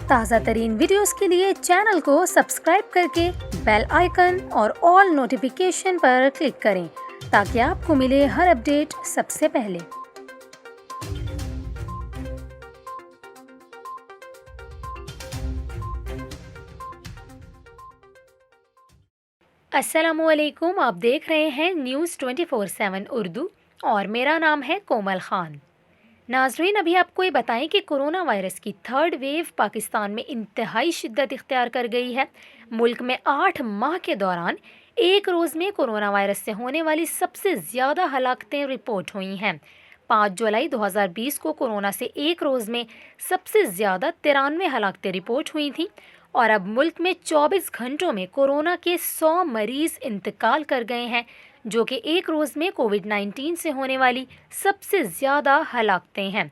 تازہ ترین ویڈیوز کے لیے چینل کو سبسکرائب کر کے بیل آئیکن اور آل نوٹیفیکیشن پر کلک کریں تاکہ آپ کو ملے ہر اپڈیٹ سب سے پہلے۔ السلام علیکم، آپ دیکھ رہے ہیں نیوز 24/7 اردو اور میرا نام ہے کومل خان۔ ناظرین، ابھی آپ کو یہ بتائیں کہ کرونا وائرس کی تھرڈ ویو پاکستان میں انتہائی شدت اختیار کر گئی ہے۔ ملک میں 8 ماہ کے دوران ایک روز میں کرونا وائرس سے ہونے والی سب سے زیادہ ہلاکتیں رپورٹ ہوئی ہیں۔ 5 جولائی 2020 کو کرونا سے ایک روز میں سب سے زیادہ 93 ہلاکتیں رپورٹ ہوئی تھیں، اور اب ملک میں 24 گھنٹوں میں کورونا کے 100 مریض انتقال کر گئے ہیں، جو کہ ایک روز میں کووڈ-19 سے ہونے والی سب سے زیادہ ہلاکتیں ہیں۔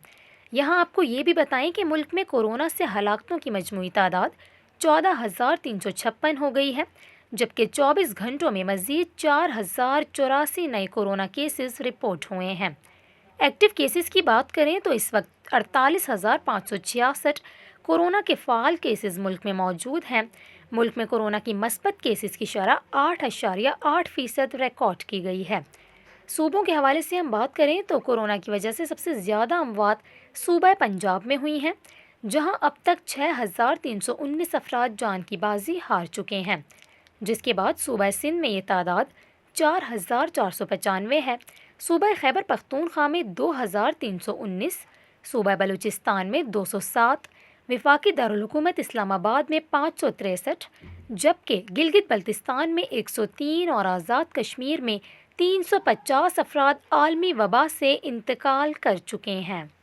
یہاں آپ کو یہ بھی بتائیں کہ ملک میں کورونا سے ہلاکتوں کی مجموعی تعداد 14,356 ہو گئی ہے، جبکہ 24 گھنٹوں میں مزید 4,084 نئے کورونا کیسز رپورٹ ہوئے ہیں۔ ایکٹیو کیسز کی بات کریں تو اس وقت 48,566 کورونا کے فعال کیسز ملک میں موجود ہیں۔ ملک میں کورونا کی مثبت کیسز کی شرح 8.8% ریکارڈ کی گئی ہے۔ صوبوں کے حوالے سے ہم بات کریں تو کورونا کی وجہ سے سب سے زیادہ اموات صوبہ پنجاب میں ہوئی ہیں، جہاں اب تک 6,319 افراد جان کی بازی ہار چکے ہیں، جس کے بعد صوبہ سندھ میں یہ تعداد 4,495 ہے، صوبہ خیبر پختونخوا میں 2,319، صوبہ بلوچستان میں 207، وفاقی دارالحکومت اسلام آباد میں 563، جبکہ گلگت بلتستان میں 103 اور آزاد کشمیر میں 350 افراد عالمی وبا سے انتقال کر چکے ہیں۔